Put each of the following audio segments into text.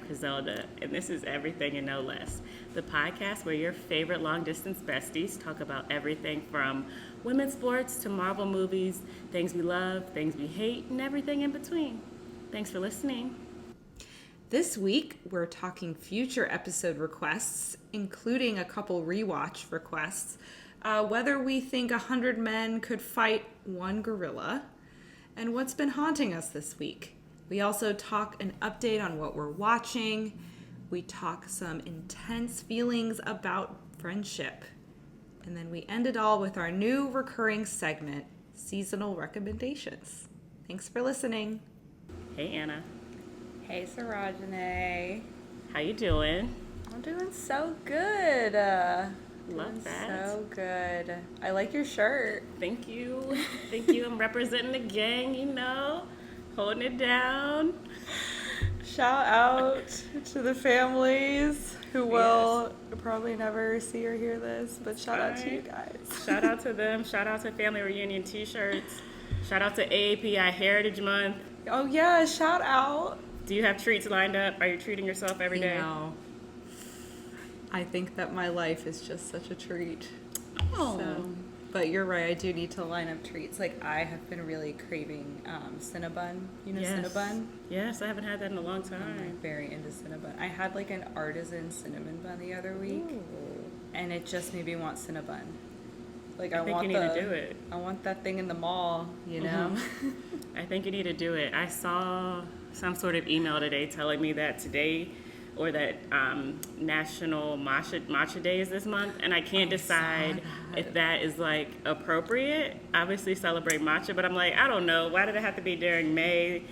Annacrizelda, and this is Everything and No Less, the podcast where your favorite long-distance besties talk about everything from women's sports to Marvel movies, things we love, things we hate, and everything in between. Thanks for listening. This week, we're talking future episode requests, including a couple rewatch requests, whether we think 100 men could fight one gorilla, and what's been haunting us this week. We also talk an update on what we're watching. We talk some intense feelings about friendship. And then we end it all with our new recurring segment, Seasonal Recommendations. Thanks for listening. Hey, Anna. Hey, Sarájanée. How you doing? I'm doing so good. Love that. So good. I like your shirt. Thank you. Thank you. I'm representing the gang, you know, holding it down. Shout out to the families who will probably never see or hear this, but shout out to you guys. Shout out to them. Shout out to Family Reunion t-shirts. Shout out to AAPI Heritage Month. Oh, yeah, shout out. Do you have treats lined up? Are you treating yourself every day? No. I think that my life is just such a treat. Oh. So, but you're right, I do need to line up treats. Like, I have been really craving Cinnabon. You know Cinnabon? Yes, I haven't had that in a long time. I'm very into Cinnabon. I had like an artisan cinnamon bun the other week, and it just made me want Cinnabon. Like, I think want you need to do it. I want that thing in the mall, you know? I think you need to do it. I saw some sort of email today telling me that today, or that National Matcha Day is this month, and I can't decide if that is like appropriate. Obviously celebrate matcha, but I'm like, I don't know. Why did it have to be during May?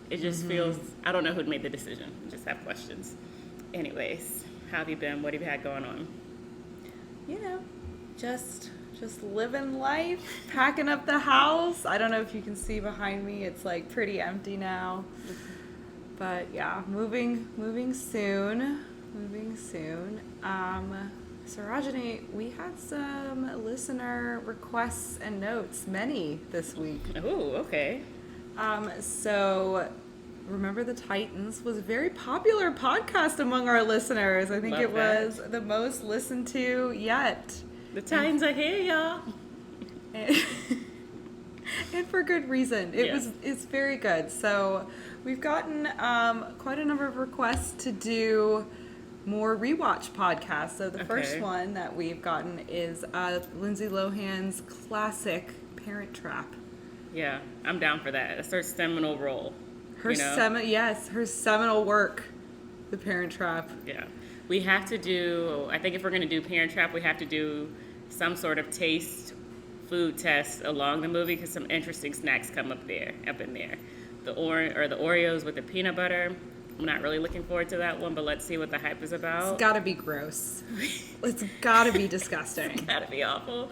It just feels, I don't know who made the decision. I just have questions. Anyways, how have you been? What have you had going on? You know, just living life, packing up the house. I don't know if you can see behind me. It's like pretty empty now. But yeah, moving soon. Sarájanée, we had some listener requests and notes, many this week. Oh, okay. So Remember the Titans was a very popular podcast among our listeners. I think it was the most listened to yet. The Titans are here, y'all. And for good reason. It's very good. So we've gotten quite a number of requests to do more rewatch podcasts. So the first one that we've gotten is Lindsay Lohan's classic Parent Trap. Yeah, I'm down for that. It's her seminal role. Her seminal work, The Parent Trap. Yeah. We have to do, I think if we're going to do Parent Trap, we have to do some sort of taste food test along the movie because some interesting snacks come up in there. The Oreos with the peanut butter. I'm not really looking forward to that one, but let's see what the hype is about. It's got to be gross. It's got to be disgusting. It's got to be awful.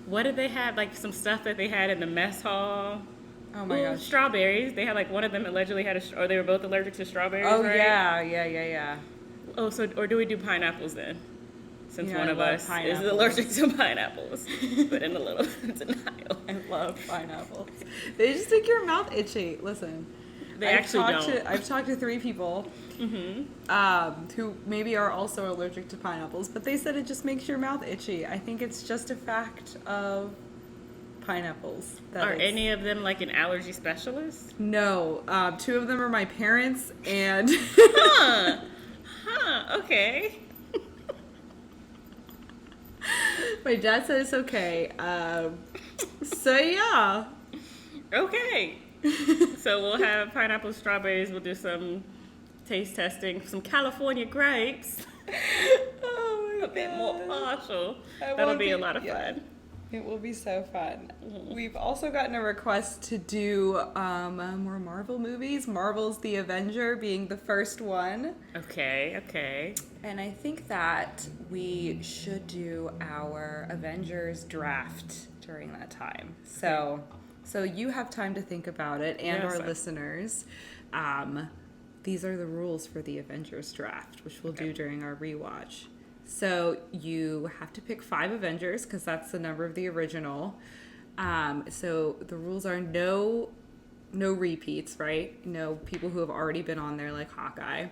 What did they have? Like some stuff that they had in the mess hall. Oh my gosh. Strawberries. They had like one of them allegedly had or they were both allergic to strawberries. Oh, right? Yeah. Oh, or do we do pineapples then? Since one of us pineapples. is allergic to pineapples, but in a little denial. I love pineapples. They just make your mouth itchy. Listen, I've talked to 3 people who maybe are also allergic to pineapples, but they said it just makes your mouth itchy. I think it's just a fact of pineapples. Are any of them like an allergy specialist? No. 2 of them are my parents, and... Okay. My dad said it's okay. So yeah. Okay. So we'll have pineapple, strawberries. We'll do some taste testing. Some California grapes. Oh my God. A bit more partial. That'll be a lot of fun. It will be so fun. We've also gotten a request to do more Marvel movies. Marvel's The Avenger being the first one. Okay. And I think that we should do our Avengers draft during that time. So you have time to think about it, and our listeners. These are the rules for the Avengers draft, which we'll do during our rewatch. So you have to pick 5 Avengers because that's the number of the original. So the rules are no no repeats, right? No people who have already been on there like Hawkeye.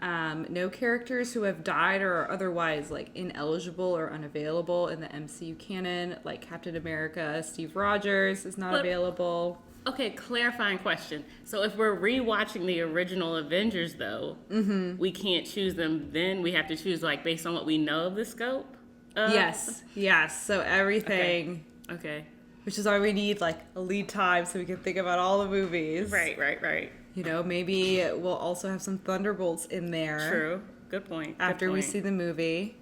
No characters who have died or are otherwise like ineligible or unavailable in the MCU canon, like Captain America, Steve Rogers is not available. Okay, clarifying question. So if we're rewatching the original Avengers, though, we can't choose them. Then we have to choose like based on what we know of the scope. Yes. So everything. Okay. Which is why we need like a lead time so we can think about all the movies. Right. You know, maybe we'll also have some Thunderbolts in there. True. Good point. After we see the movie.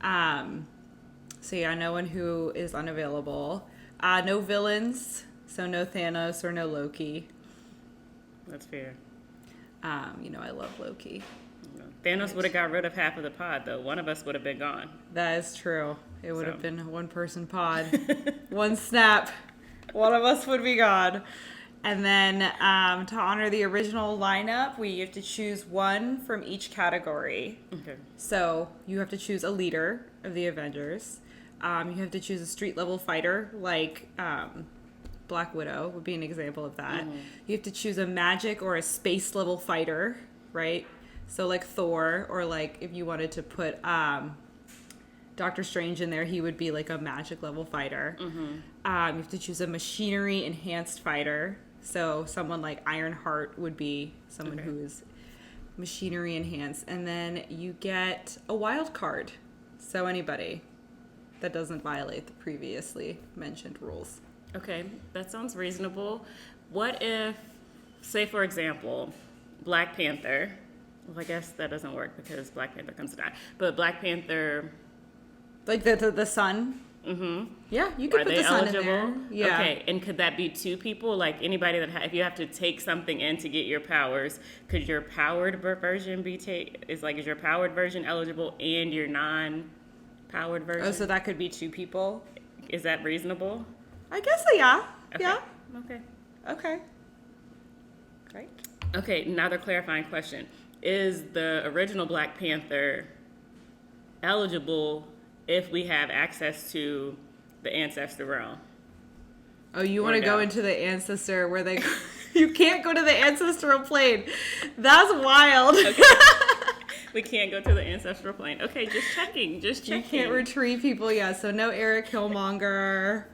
So yeah, no one who is unavailable. No villains. So no Thanos or no Loki. That's fair. You know, I love Loki. Thanos would have got rid of half of the pod, though. One of us would have been gone. That is true. It would have been a one-person pod. One snap. One of us would be gone. And then to honor the original lineup, we have to choose one from each category. Okay. So you have to choose a leader of the Avengers. You have to choose a street-level fighter, like Black Widow would be an example of that. Mm-hmm. You have to choose a magic or a space-level fighter, right? So like Thor, or like if you wanted to put Doctor Strange in there, he would be like a magic level fighter. Mm-hmm. You have to choose a machinery enhanced fighter. So someone like Ironheart would be someone who is machinery enhanced. And then you get a wild card. So anybody that doesn't violate the previously mentioned rules. Okay, that sounds reasonable. What if, say for example, Black Panther... Well, I guess that doesn't work because Black Panther comes to die. But Black Panther... Like the sun? Mm-hmm. Yeah, you could put the sun eligible? In there. Yeah. Okay, and could that be two people? Like anybody that... if you have to take something in to get your powers, could your powered version be... is your powered version eligible and your non-powered version? Oh, so that could be two people? Is that reasonable? I guess so, yeah. Okay. Yeah. Okay. Great. Okay, another clarifying question. Is the original Black Panther eligible if we have access to the ancestor realm? Oh, you want to go into the ancestor where they... You can't go to the ancestral plane. That's wild. Okay. We can't go to the ancestral plane. Okay, just checking. You can't retrieve people, yeah. So no Eric Killmonger.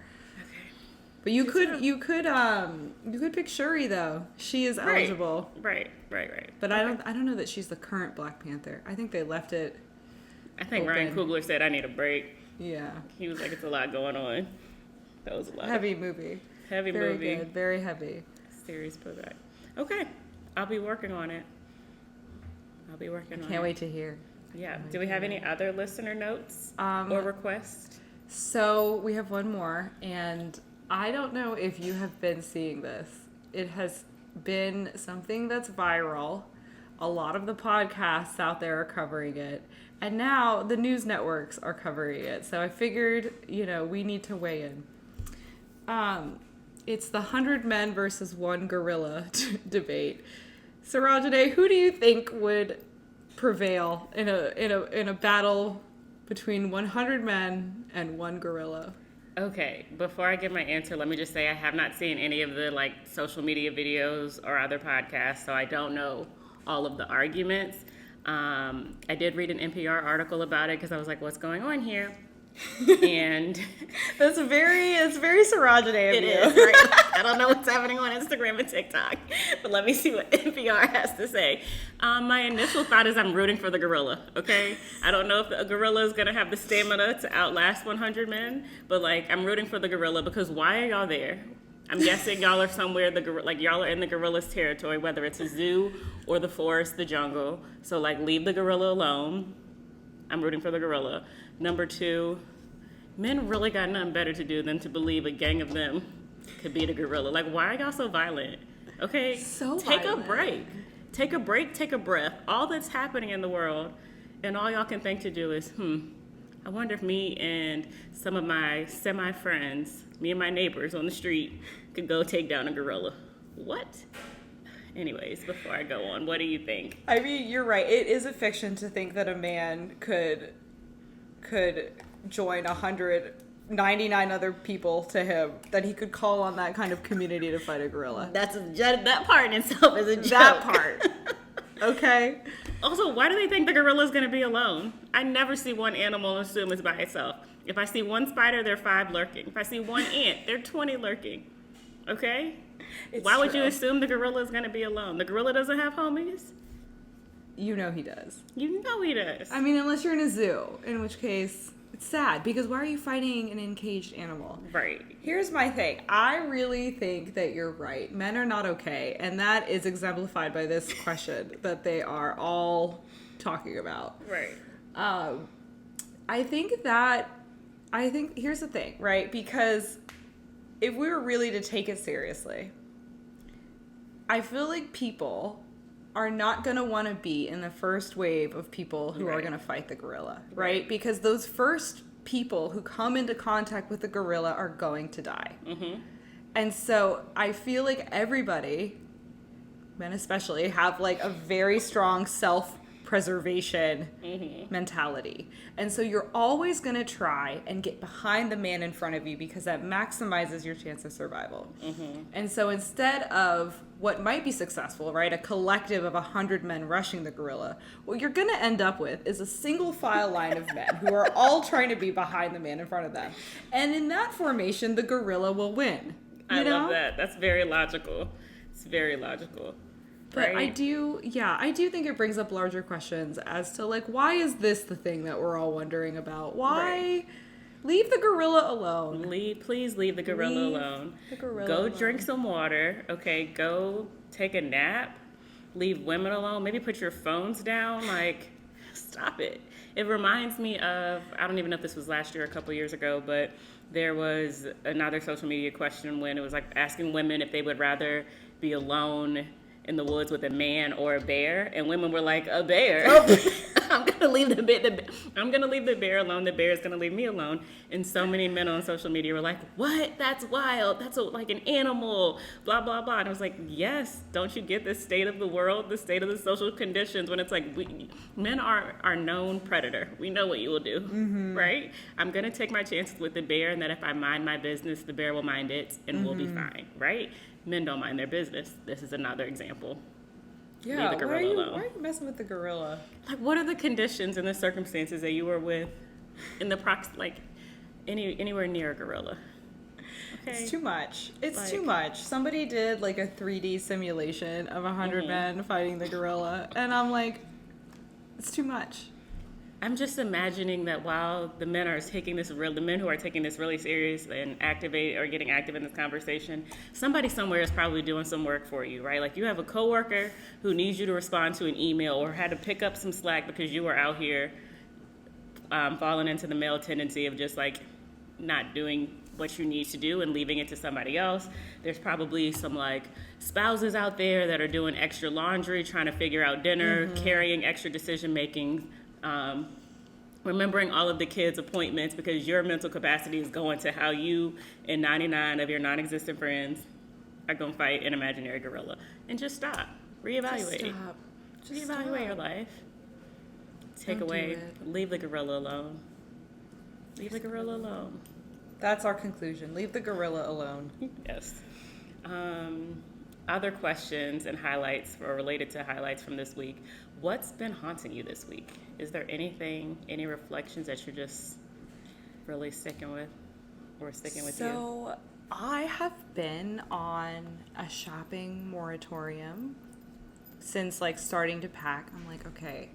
But you could pick Shuri though. She is eligible. Right. But I don't know that she's the current Black Panther. I think they left it. I think open. Ryan Coogler said I need a break. Yeah. He was like, it's a lot going on. That was a lot. Heavy movie. Very good. Very heavy. Serious pullback. Okay. I'll be working on it. Can't wait to hear. Yeah. Do we have any other listener notes or requests? So we have one more, and I don't know if you have been seeing this. It has been something that's viral. A lot of the podcasts out there are covering it. And now the news networks are covering it. So I figured, we need to weigh in. It's the 100 men versus one gorilla debate. Sarájanée, who do you think would prevail in a battle between 100 men and one gorilla? Okay, before I give my answer, let me just say I have not seen any of the social media videos or other podcasts, so I don't know all of the arguments. I did read an NPR article about it because I was like, what's going on here? And it's very Sarájanée of it you. Is, right? I don't know what's happening on Instagram and TikTok, but let me see what NPR has to say. My initial thought is I'm rooting for the gorilla, okay? I don't know if the gorilla is going to have the stamina to outlast 100 men, but I'm rooting for the gorilla because why are y'all there? I'm guessing y'all are somewhere, y'all are in the gorilla's territory, whether it's a zoo or the forest, the jungle. So leave the gorilla alone. I'm rooting for the gorilla. Number 2, men really got nothing better to do than to believe a gang of them could beat a gorilla. Why are y'all so violent? Okay? Take a break. Take a break, take a breath. All that's happening in the world, and all y'all can think to do is, I wonder if me and some of my semi-friends, me and my neighbors on the street, could go take down a gorilla. What? Anyways, before I go on, what do you think? I mean, you're right. It is a fiction to think that a man could join 100 99 other people to him that he could call on that kind of community to fight a gorilla. That part in itself is a joke. That part. Okay? Also, why do they think the gorilla is going to be alone? I never see one animal and assume it's by itself. If I see one spider, there are 5 lurking. If I see one ant, there are 20 lurking. Okay? Why would you assume the gorilla is going to be alone? The gorilla doesn't have homies? You know he does. You know he does. I mean, unless you're in a zoo, in which case it's sad, because why are you fighting an encaged animal? Right. Here's my thing. I really think that you're right. Men are not okay, and that is exemplified by this question that they are all talking about. Right. I think here's the thing, right? Because if we were really to take it seriously, I feel like people are not going to want to be in the first wave of people who are going to fight the gorilla, right? Because those first people who come into contact with the gorilla are going to die. Mm-hmm. And so I feel like everybody, men especially, have like a very strong self-preservation mentality. And so you're always going to try and get behind the man in front of you because that maximizes your chance of survival. Mm-hmm. And so instead of what might be successful, right, a collective of 100 men rushing the gorilla, what you're going to end up with is a single file line of men who are all trying to be behind the man in front of them. And in that formation, the gorilla will win. I love that. That's very logical. It's very logical. But right? I do think it brings up larger questions as to, like, why is this the thing that we're all wondering about? Why? Leave the gorilla alone. Please leave the gorilla alone. Go drink some water. Okay, go take a nap. Leave women alone. Maybe put your phones down. Like, stop it. It reminds me of, I don't even know if this was last year or a couple years ago, but there was another social media question when it was like asking women if they would rather be alone in the woods with a man or a bear, and women were like, a bear. I'm gonna leave the bear alone. The bear is gonna leave me alone. And so many men on social media were like, what? That's wild. That's like an animal. Blah blah blah. And I was like, yes. Don't you get the state of the world, the state of the social conditions when it's like men are our known predator. We know what you will do, right? I'm gonna take my chances with the bear, and that if I mind my business, the bear will mind it, and we'll be fine, right? Men don't mind their business. This is another example. Yeah, Leave the gorilla alone. Why are you messing with the gorilla? Like, what are the conditions and the circumstances that you were with in the anywhere near a gorilla? Okay. It's too much. It's too much. Somebody did like a 3D simulation of 100 men fighting the gorilla, and I'm like, it's too much. I'm just imagining that while the men who are taking this really serious and getting active in this conversation, somebody somewhere is probably doing some work for you, right? Like you have a coworker who needs you to respond to an email or had to pick up some slack because you were out here falling into the male tendency of just like not doing what you need to do and leaving it to somebody else. There's probably some like spouses out there that are doing extra laundry, trying to figure out dinner, carrying extra decision making. Remembering all of the kids' appointments because your mental capacity is going to how you and 99 of your non-existent friends are going to fight an imaginary gorilla. And just stop. Reevaluate. Just reevaluate your life. Leave the gorilla alone. Leave the gorilla alone. That's our conclusion. Leave the gorilla alone. Yes. Other questions and highlights or related to highlights from this week. What's been haunting you this week? Is there any reflections that you're just really sticking with or sticking with you? So I have been on a shopping moratorium since like starting to pack. I'm like, okay,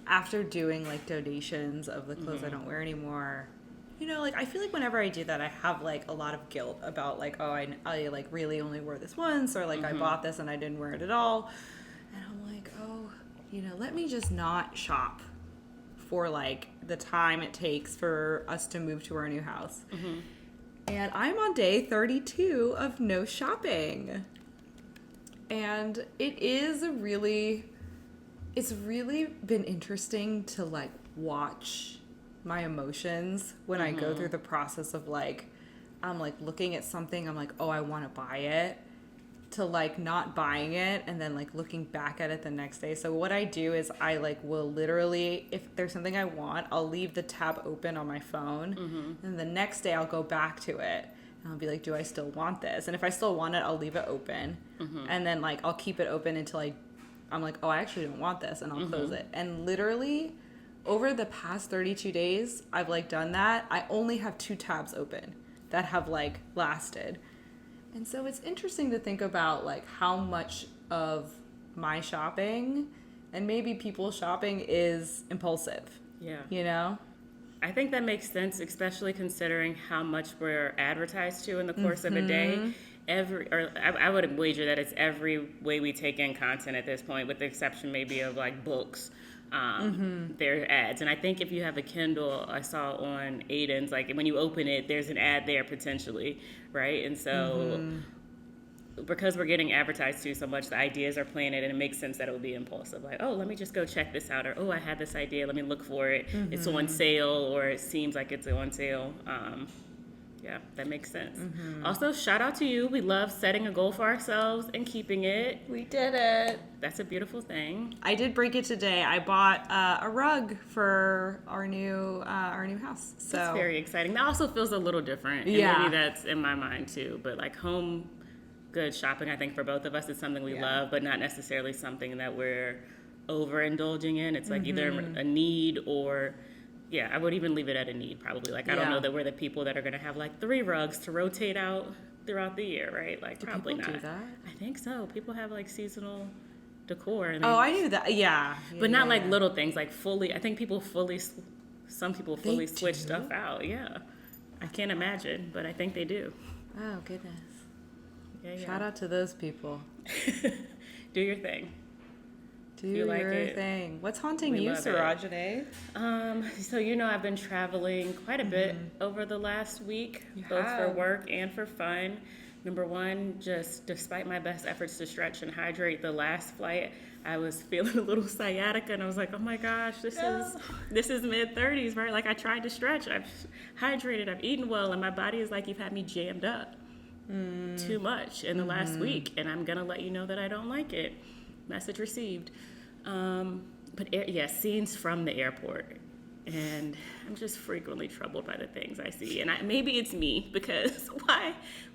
after doing like donations of the clothes I don't wear anymore, you know, like I feel like whenever I do that, I have like a lot of guilt about like, oh, I like really only wore this once, or like I bought this and I didn't wear it at all. And I'm like, oh, you know, let me just not shop for like the time it takes for us to move to our new house. And I'm on day 32 of no shopping. And it's really been interesting to like watch my emotions when I go through the process of like, I'm like looking at something, I'm like, oh, I want to buy it, to like not buying it and then like looking back at it the next day. So what I do is I like will literally, if there's something I want, I'll leave the tab open on my phone, and the next day I'll go back to it and I'll be like, do I still want this? And if I still want it, I'll leave it open, and then like I'll keep it open until I'm like, oh, I actually don't want this, and I'll close it. And literally over the past 32 days I've like done that. I only have 2 tabs open that have like lasted. And so it's interesting to think about like how much of my shopping and maybe people's shopping is impulsive. Yeah. You know? I think that makes sense, especially considering how much we're advertised to in the course of a day. I would wager that it's every way we take in content at this point, with the exception maybe of like books. There are ads. And I think if you have a Kindle, I saw on Aiden's, like when you open it, there's an ad there potentially, right? And so because we're getting advertised to so much, the ideas are planted, and it makes sense that it would be impulsive. Like, oh, let me just go check this out, or oh, I had this idea, let me look for it. It's on sale, or it seems like it's on sale. Yeah, that makes sense. Also, shout out to you. We love setting a goal for ourselves and keeping it. We did it. That's a beautiful thing. I did break it today. I bought a rug for our new house. So That's very exciting. That also feels a little different. And Yeah. maybe that's in my mind too. But like home good shopping, I think for both of us is something we love, but not necessarily something that we're overindulging in. It's like either a need or... Yeah, I would even leave it at a need, probably. Like, I don't know that we're the people that are going to have, like, 3 rugs to rotate out throughout the year, right? Like, Do probably people not. do that? I think so. People have, like, seasonal decor. And I knew that. Yeah. but not, like, little things. Like, fully, I think some people fully switch do? stuff out. Yeah. I can't imagine, but I think they do. Oh, goodness. Yeah. Shout out to those people. Do your thing. Do you like your it. thing. What's haunting We you, love it. Sarájanée? So I've been traveling quite a bit over the last week, both for have. work and for fun. Number one, just despite my best efforts to stretch and hydrate, the last flight I was feeling a little sciatica, and I was like, oh my gosh, this is mid-30s, right? Like, I tried to stretch, I've hydrated, I've eaten well, and my body is like, you've had me jammed up too much in the last week, and I'm gonna let you know that I don't like it. Message received. Scenes from the airport, and I'm just frequently troubled by the things I see. And maybe it's me, because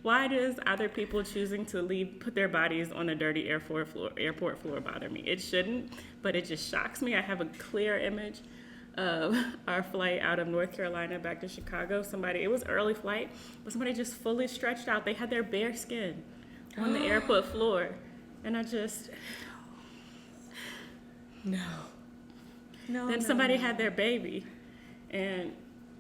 why does other people choosing to put their bodies on a dirty airport floor bother me? It shouldn't, but it just shocks me. I have a clear image of our flight out of North Carolina back to Chicago. It was early flight, but somebody just fully stretched out. They had their bare skin on the airport floor, and I just... Then somebody had their baby, and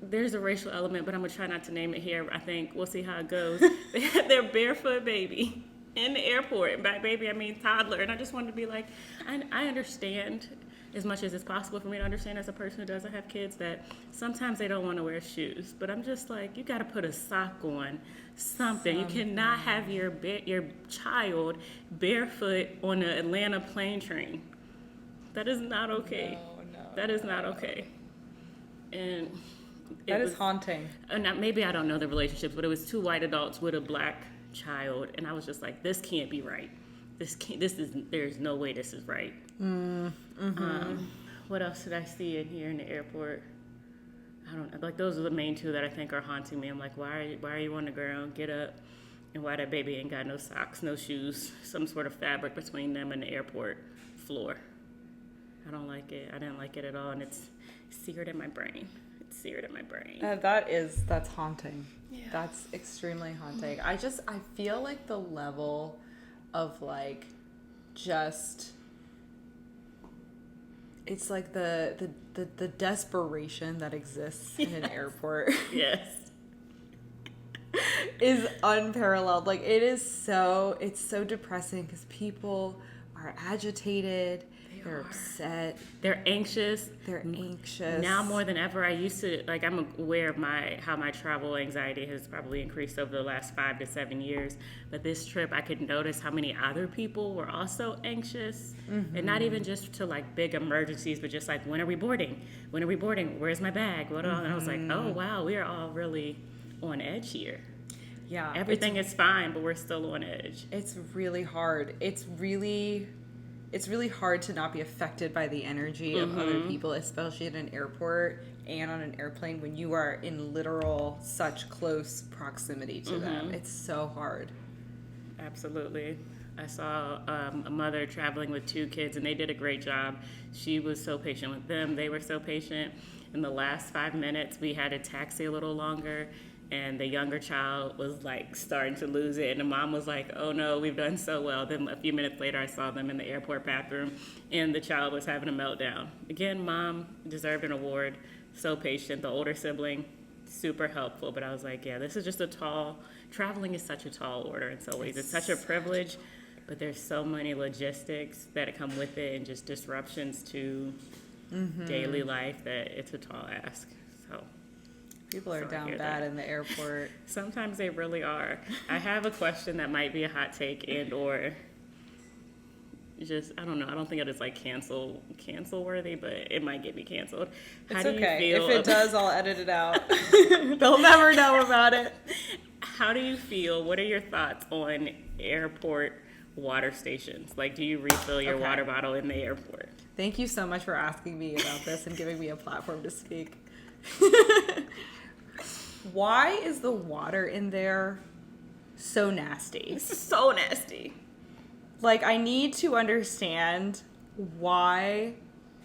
there's a racial element, but I'm gonna try not to name it here. I think we'll see how it goes. They had their barefoot baby in the airport, and by baby I mean toddler. And I just wanted to be like, I understand as much as it's possible for me to understand as a person who doesn't have kids that sometimes they don't want to wear shoes. But I'm just like, you got to put a sock on, something. You cannot have your child barefoot on an Atlanta plane train. That is not okay. No. That is not okay. And That is haunting. maybe I don't know the relationships, but it was 2 white adults with a black child, and I was just like, this can't be right. There's no way this is right. What else did I see in here in the airport? I don't know. Like, those are the main 2 that I think are haunting me. I'm like, why are you on the ground? Get up. And why that baby ain't got no socks, no shoes, some sort of fabric between them and the airport floor. I don't like it. I didn't like it at all, and it's seared in my brain. That's haunting. Yeah. That's extremely haunting. I feel like the level of like just it's like the desperation that exists in an airport Yes. is unparalleled. Like it's so depressing because people are agitated. They're upset. They're anxious. Now more than ever, I'm aware of how my travel anxiety has probably increased over the last 5 to 7 years. But this trip, I could notice how many other people were also anxious. And not even just to like big emergencies, but just like, when are we boarding? Where's my bag? And I was like, oh wow, we are all really on edge here. Yeah. Everything is fine, but we're still on edge. It's really hard. It's really hard to not be affected by the energy of other people, especially at an airport and on an airplane when you are in literal such close proximity to them. It's so hard. Absolutely. I saw a mother traveling with 2 kids, and they did a great job. She was so patient with them. They were so patient. In the last 5 minutes, we had to taxi a little longer, and the younger child was like starting to lose it. And the mom was like, oh no, we've done so well. Then a few minutes later, I saw them in the airport bathroom, and the child was having a meltdown. Again, mom deserved an award. So patient. The older sibling, super helpful. But I was like, yeah, this is just traveling is such a tall order in some ways. It's such a privilege, but there's so many logistics that come with it and just disruptions to daily life that it's a tall ask. So people are down bad in the airport. Sometimes they really are. I have a question that might be a hot take and or just, I don't know. I don't think it is like cancel worthy, but it might get me canceled. It's okay. If it does, I'll edit it out. They'll never know about it. How do you feel? What are your thoughts on airport water stations? Like, do you refill your water bottle in the airport? Thank you so much for asking me about this and giving me a platform to speak. Why is the water in there so nasty? It's so nasty. Like, I need to understand why,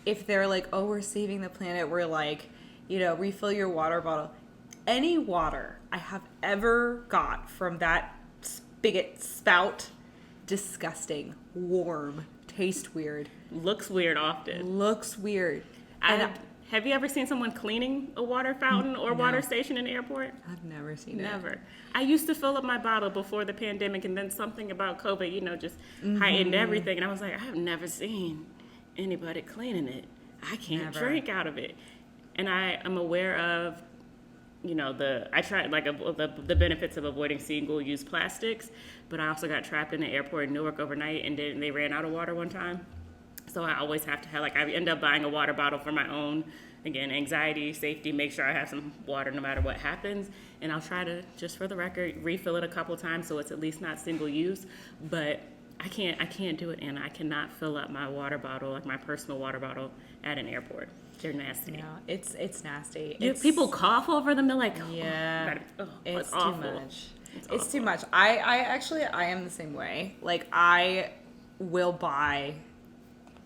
if they're like, oh, we're saving the planet, we're like, refill your water bottle. Any water I have ever got from that spigot spout, disgusting, warm, tastes weird. Looks weird often. Looks weird. Have you ever seen someone cleaning a water fountain or water station in the airport? I've never seen it. Never. I used to fill up my bottle before the pandemic, and then something about COVID, just heightened everything. And I was like, I have never seen anybody cleaning it. I can't drink out of it. And I am aware of, I tried the benefits of avoiding single-use plastics, but I also got trapped in the airport in Newark overnight, and then they ran out of water one time. So I always have to have, I end up buying a water bottle for my own, again, anxiety, safety, make sure I have some water no matter what happens. And I'll try to, just for the record, refill it a couple times so it's at least not single use. But I can't do it, and I cannot fill up my water bottle, like my personal water bottle, at an airport. They're nasty. No, it's nasty. People cough over them. They're like, it's too awful. much. It's too much. I am the same way. Like, I will buy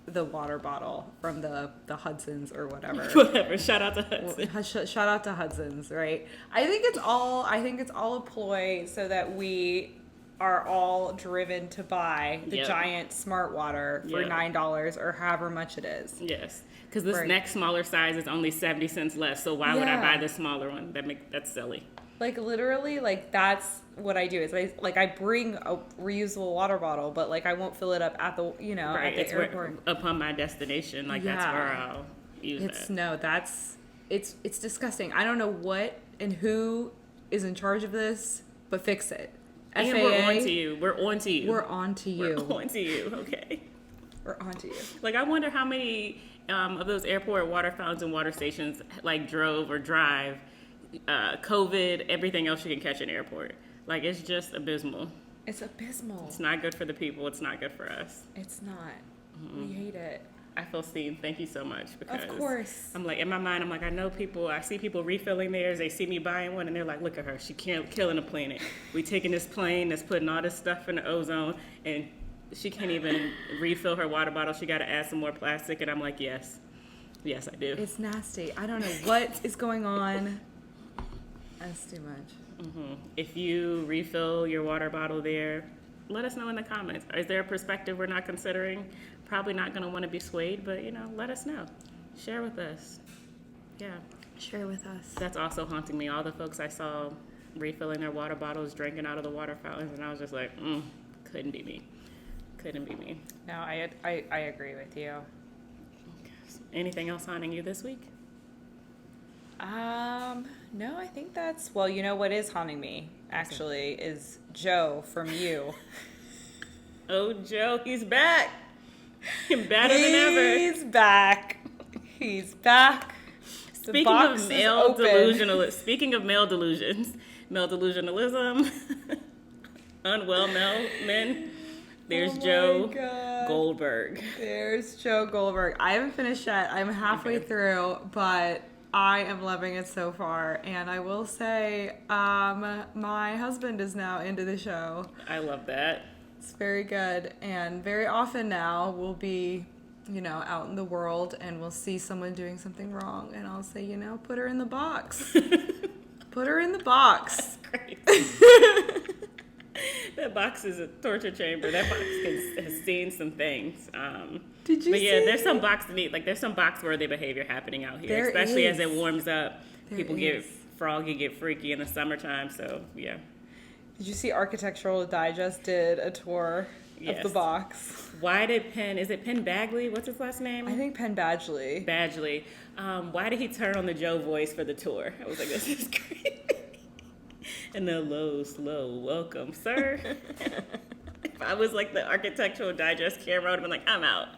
the water bottle from the Hudson's or whatever. Whatever. Shout out to Hudson. Shout out to Hudson's, right? I think it's all a ploy so that we are all driven to buy the giant smart water for $9 or however much it is. Yes. Because this next smaller size is only 70 cents less, so why would I buy the smaller one? That's silly. Like, literally, like, that's what I do. Is I bring a reusable water bottle, but, like, I won't fill it up at the, at the airport. Upon my destination, that's where I'll use it. It's disgusting. I don't know what and who is in charge of this, but fix it. And FAA, we're on to you. We're on to you. We're on to you. We're on to you, okay. We're on to you. Like, I wonder how many of those airport water fountains and water stations, drove or drive COVID, everything else you can catch in airport. Like, it's just abysmal. It's abysmal. It's not good for the people. It's not good for us. It's not. We hate it. I feel seen. Thank you so much. Because of course. I'm like, in my mind, I know people, I see people refilling theirs. They see me buying one, and they're like, look at her. She's killing the planet. We taking this plane that's putting all this stuff in the ozone, and she can't even refill her water bottle. She got to add some more plastic. And I'm like, yes, I do. It's nasty. I don't know what is going on. That's too much. If you refill your water bottle there, let us know in the comments. Is there a perspective we're not considering? Probably not going to want to be swayed, but, let us know. Share with us. Yeah. Share with us. That's also haunting me. All the folks I saw refilling their water bottles, drinking out of the water fountains, and I was just like, couldn't be me. Couldn't be me. No, I agree with you. Anything else haunting you this week? No, I think that's, well, what is haunting me, actually, is Joe from You. Oh, Joe, he's back. Better than ever. He's back. Speaking of male delusions, male delusionalism, unwell men. There's Oh my Joe God. Goldberg. There's Joe Goldberg. I haven't finished yet. I'm halfway through, but I am loving it so far. And I will say, my husband is now into the show. I love that. It's very good. And very often now we'll be, out in the world and we'll see someone doing something wrong. And I'll say, put her in the box. Put her in the box. Crazy. That box is a torture chamber. That box has seen some things. Did you But yeah, see? there's some there's some box-worthy behavior happening out here, There especially as is. it warms up. There People is. get froggy, get freaky in the summertime. So yeah. Did you see Architectural Digest did a tour of Yes. the box? Why did is it Penn Bagley? What's his last name? I think Penn Badgley. Badgley. Why did he turn on the Joe voice for the tour? I was like, this is great. And the low, slow welcome, sir. If I was like the Architectural Digest camera, I would have been like, I'm out.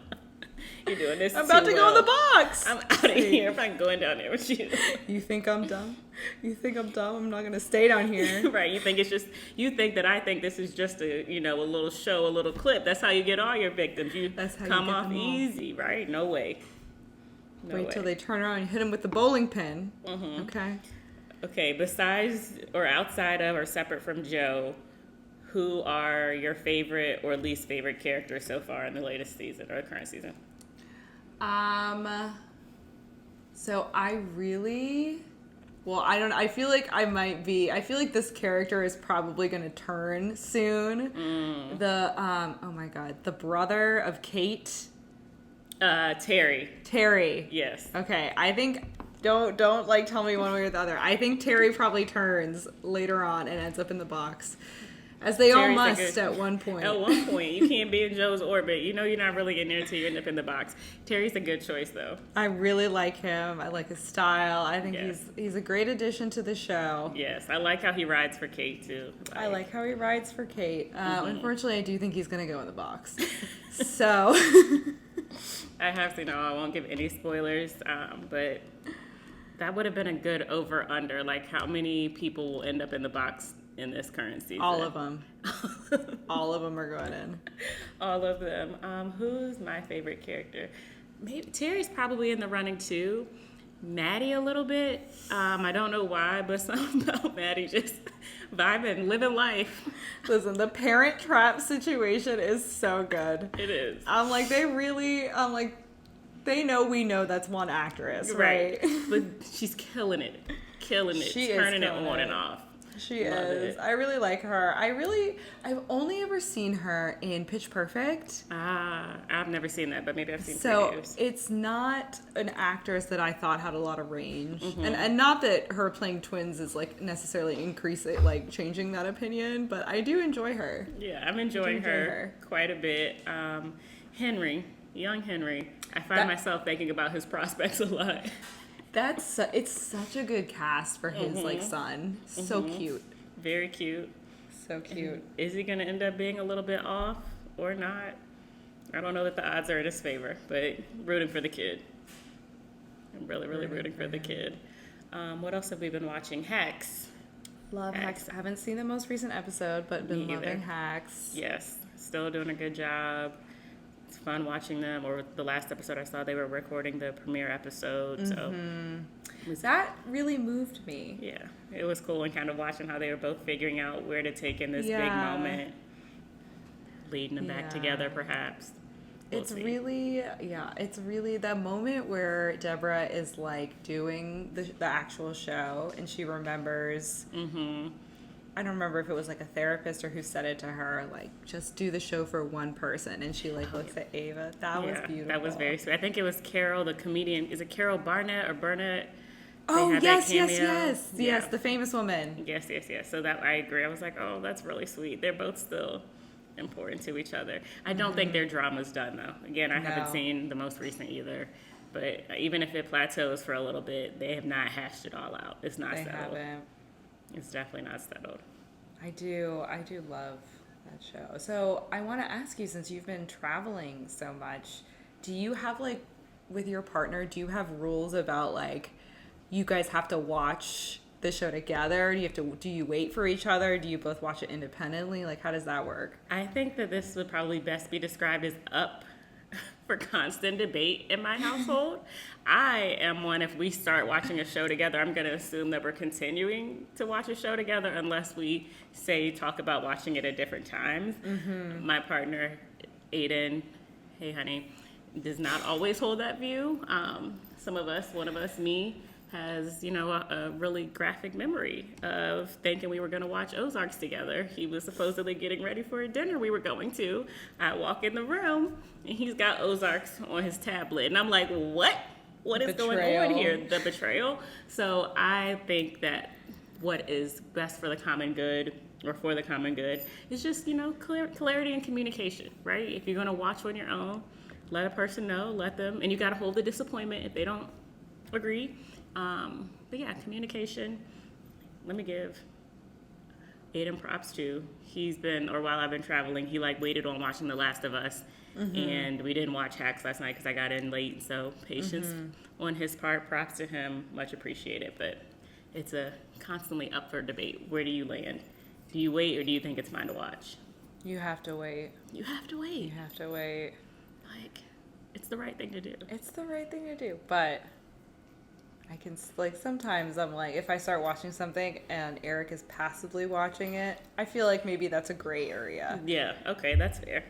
You're doing this. I'm about too to go in well. the box. I'm out of here. I'm not going down there with you. You think I'm dumb? You think I'm dumb? I'm not gonna stay down here. Right. You think that I think this is just a little show, a little clip. That's how you get all your victims. That's how you come get off them all. easy, right? No way. No Wait way. till they turn around and hit him with the bowling pin. Mm-hmm. Okay. Okay, besides or outside of or separate from Joe, who are your favorite or least favorite characters so far in the latest season or the current season? So I really, I feel like I feel like this character is probably gonna turn soon. Oh my God, the brother of Kate. Terry. Terry. Yes. Okay, I think don't tell me one way or the other. I think Terry probably turns later on and ends up in the box, as they all Terry's a must good- at one point. At one point, you can't be in Joe's orbit. You're not really getting there until you end up in the box. Terry's a good choice, though. I really like him. I like his style. I think Yes. he's a great addition to the show. Yes, I like how he rides for Kate too. I like how he rides for Kate. Unfortunately, I do think he's gonna go in the box. So. I have to know. I won't give any spoilers, but that would have been a good over/under. Like, how many people will end up in the box in this current season? All of them. All of them are going in. All of them. Who's my favorite character? Maybe Terry's probably in the running too. Maddie a little bit. I don't know why, but something about Maddie just vibing, living life. Listen, the Parent Trap situation is so good. It is. They know we know that's one actress, right? But she's killing it. She is turning it killing on it. and off. She Love is. it. I really like her. I've only ever seen her in Pitch Perfect. I've never seen that, but maybe I've seen So previews. it's not an actress that I thought had a lot of range, Mm-hmm. and not that her playing twins is like necessarily changing that opinion, but I do enjoy her. Yeah, I'm enjoying enjoy her her. quite a bit. Young Henry. I find myself thinking about his prospects a lot. It's such a good cast for his son. So cute, Very cute. so cute. Is he going to end up being a little bit off or not? I don't know that the odds are in his favor, but rooting for the kid. I'm really, really rooting for the kid. What else have we been watching? Hacks. Love Hacks. I haven't seen the most recent episode, but been Me loving either. Hacks. Yes, still doing a good job. It's fun watching them. Or the last episode I saw, they were recording the premiere episode. So That really moved me. yeah, it was cool and kind of watching how they were both figuring out where to take in this big Yeah. moment, leading them back Yeah. together, perhaps. We'll It's see. really that moment where Deborah is like doing the actual show and she remembers. I don't remember if it was like a therapist or who said it to her, like, just do the show for one person. And she like looks at Ava. That was beautiful. That was very sweet. I think it was Carol, the comedian. Is it Carol Barnett or Burnett? Oh, had that yes, cameo. yes, the famous woman. Yes. So that I agree. I was like, oh, that's really sweet. They're both still important to each other. I don't think their drama's done though. Again, I haven't No. seen the most recent either. But even if it plateaus for a little bit, they have not hashed it all out. It's not They settled. haven't. It's definitely not settled. I do love that show. So I want to ask you, since you've been traveling so much, do you have with your partner, do you have rules about you guys have to watch the show together? Do you wait for each other? Do you both watch it independently? Like, how does that work? I think that this would probably best be described as up for constant debate in my household. I am one, if we start watching a show together, I'm going to assume that we're continuing to watch a show together unless we talk about watching it at different times. Mm-hmm. My partner, Aiden, hey honey, does not always hold that view. One of us, me, has, a really graphic memory of thinking we were going to watch Ozarks together. He was supposedly getting ready for a dinner we were going to. I walk in the room, and he's got Ozarks on his tablet. And I'm like, what? What is going on here? The betrayal. So I think that what is best for the common good, or for the common good, is just, clarity and communication, right? If you're going to watch on your own, let a person know, and you got to hold the disappointment if they don't agree. But yeah, communication. Let me give Aiden props too. While I've been traveling, he waited on watching The Last of Us, and we didn't watch Hacks last night because I got in late. So patience on his part, props to him, much appreciated. But it's a constantly up for debate. Where do you land? Do you wait, or do you think it's fine to watch? You have to wait. You have to wait. You have to wait. It's the right thing to do. It's the right thing to do, but I can, sometimes I'm like, if I start watching something and Eric is passively watching it, I feel like maybe that's a gray area. Yeah, okay, that's fair.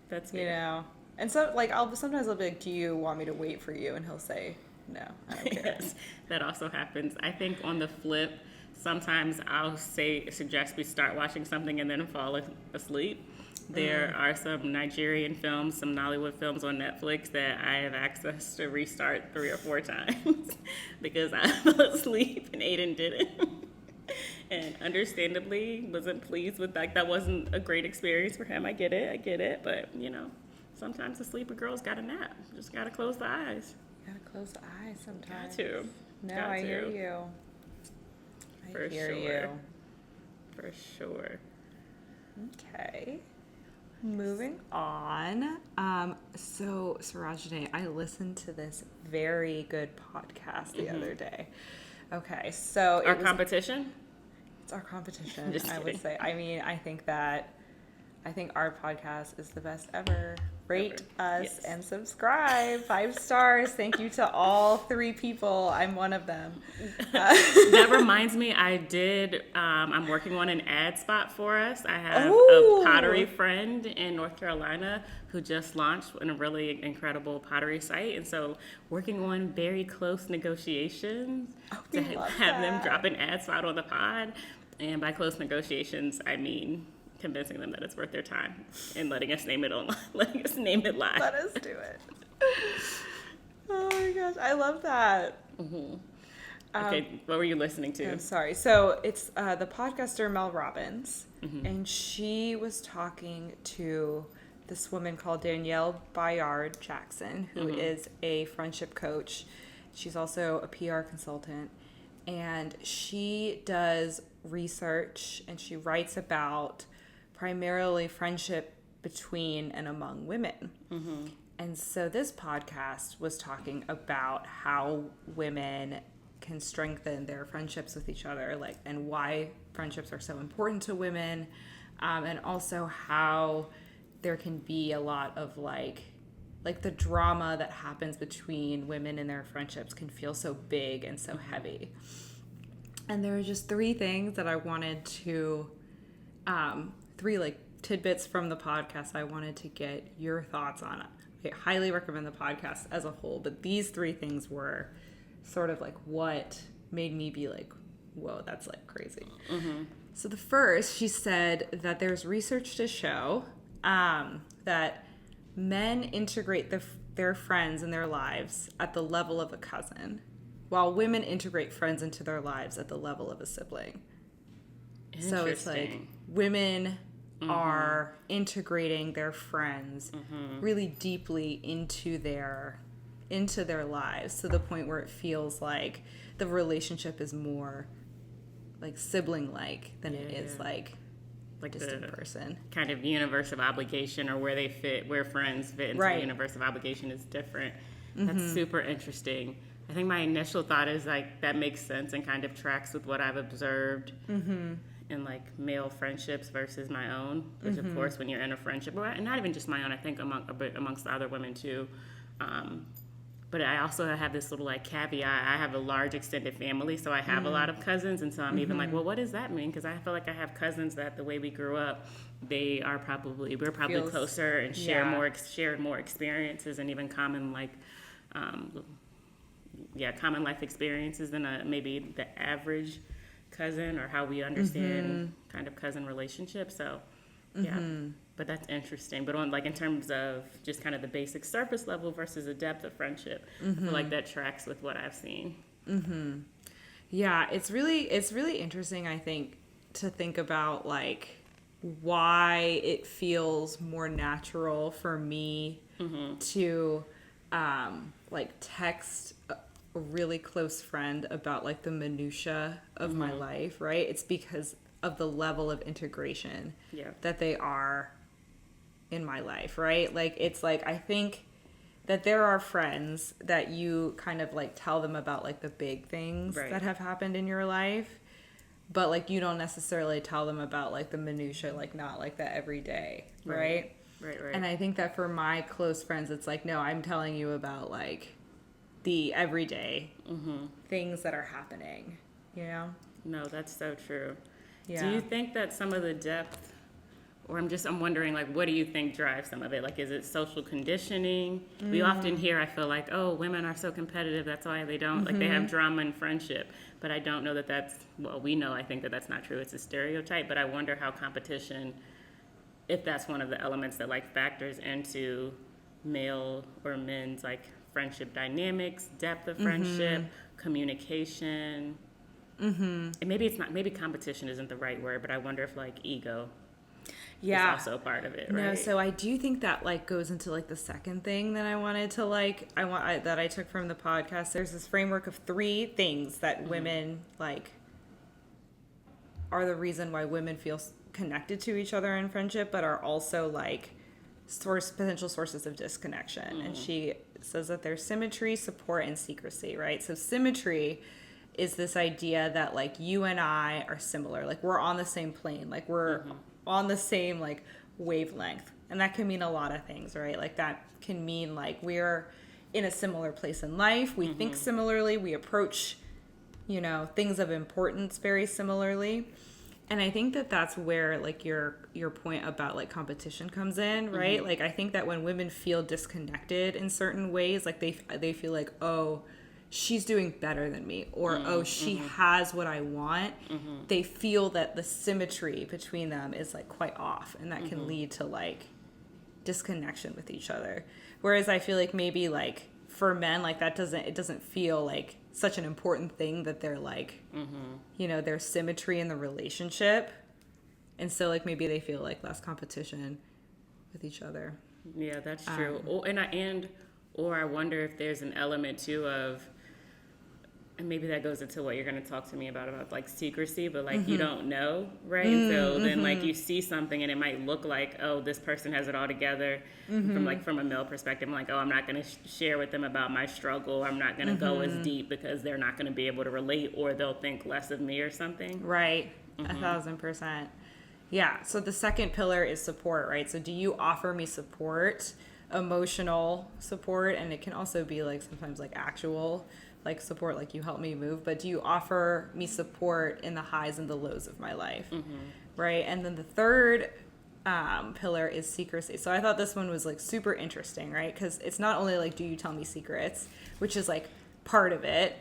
That's fair. And so, sometimes I'll be like, do you want me to wait for you? And he'll say, no, I don't care. Yes, that also happens. I think on the flip, sometimes I'll suggest we start watching something and then fall asleep. There are some Nigerian films, some Nollywood films on Netflix that I have access to restart 3 or 4 times because I fell asleep and Aiden didn't. And understandably wasn't pleased with that wasn't a great experience for him. I get it. But, sometimes a sleepy girl's got a nap. Just got to close the eyes. Gotta close the eyes sometimes. Got to. No, I hear you. For sure. Okay. Moving on. So Sarájanée, I listened to this very good podcast the other day. Okay, so our competition? It's our competition, Just I would kidding. say. I mean, I think our podcast is the best ever. Rate us and subscribe. 5 stars. Thank you to all 3 people. I'm one of them. That reminds me, I'm working on an ad spot for us. I have a pottery friend in North Carolina who just launched a really incredible pottery site. And so working on very close negotiations to have them drop an ad spot on the pod. And by close negotiations, I mean convincing them that it's worth their time and letting us name it live. Let us do it. Oh my gosh, I love that. Mm-hmm. Okay, what were you listening to? I'm sorry. So it's the podcaster Mel Robbins, and she was talking to this woman called Danielle Bayard Jackson, who is a friendship coach. She's also a PR consultant, and she does research and she writes about primarily friendship between and among women. And so this podcast was talking about how women can strengthen their friendships with each other, and why friendships are so important to women, and also how there can be a lot of the drama that happens between women in their friendships can feel so big and so heavy. And there were just 3 things that I wanted to 3 tidbits from the podcast I wanted to get your thoughts on. I highly recommend the podcast as a whole, but these 3 things were sort of what made me be like, whoa, that's crazy. So the first, she said that there's research to show that men integrate their friends in their lives at the level of a cousin, while women integrate friends into their lives at the level of a sibling. So it's women are integrating their friends really deeply into their lives, to the point where it feels like the relationship is more sibling-like than it is distant the person. Kind of universe of obligation, or where friends fit into the universe of obligation is different. That's super interesting. I think my initial thought is like that makes sense and kind of tracks with what I've observed in like male friendships versus my own. Which of course, when you're in a friendship, or not even just my own, I think amongst other women too. But I also have this little like caveat. I have a large extended family, so I have a lot of cousins, and so I'm even like, well, what does that mean? Because I feel like I have cousins that the way we grew up, we're probably closer and shared more experiences and even common life experiences than maybe the average cousin, or how we understand kind of cousin relationships. So yeah. But that's interesting. But on like in terms of just kind of the basic surface level versus the depth of friendship, I feel like that tracks with what I've seen. Yeah, it's really interesting, I think, to think about like why it feels more natural for me to like text a really close friend about like the minutia of my life, right? It's because of the level of integration that they are in my life, right? Like, it's like, I think that there are friends that you kind of like tell them about like the big things that have happened in your life, but like you don't necessarily tell them about like the minutia, like not like the everyday, right? Right. And I think that for my close friends, it's like, no, I'm telling you about like the everyday things that are happening, you know? No, that's so true. Yeah. Do you think that some of the depth, or I'm wondering, like, what do you think drives some of it? Like, is it social conditioning? We often hear, I feel like, oh, women are so competitive, that's why they don't, like, they have drama in friendship. But I don't know that I think that that's not true. It's a stereotype, but I wonder how competition, if that's one of the elements that, like, factors into male or men's, like, friendship dynamics, depth of friendship, communication. And maybe competition isn't the right word, but I wonder if like ego is also a part of it, right? No, so I do think that like goes into like the second thing that I wanted to like, that I took from the podcast. There's this framework of 3 things that women like are the reason why women feel connected to each other in friendship, but are also like potential sources of disconnection. And she says that there's symmetry, support, and secrecy, right? So symmetry is this idea that like you and I are similar, like we're on the same plane, like we're on the same like wavelength, and that can mean a lot of things, right? Like that can mean like we're in a similar place in life, we think similarly, we approach, you know, things of importance very similarly. And I think that that's where like your point about like competition comes in, right? Like I think that when women feel disconnected in certain ways, like they feel like, oh, she's doing better than me, or oh, she has what I want. They feel that the symmetry between them is like quite off, and that can lead to like disconnection with each other. Whereas I feel like maybe like for men, like it doesn't feel like such an important thing that they're like, you know, there's symmetry in the relationship, and so like maybe they feel like less competition with each other. Yeah, that's true. Or I wonder if there's an element too of, and maybe that goes into what you're going to talk to me about like secrecy, but like you don't know, right? And so then like you see something and it might look like, oh, this person has it all together from a male perspective. I'm like, oh, I'm not going to share with them about my struggle. I'm not going to go as deep because they're not going to be able to relate, or they'll think less of me or something. Right. 1,000%. Yeah. So the second pillar is support, right? So do you offer me support, emotional support, and it can also be like sometimes like actual like support, like you help me move, but do you offer me support in the highs and the lows of my life, right? And then the third pillar is secrecy. So I thought this one was like super interesting, right? Because it's not only like, do you tell me secrets, which is like part of it.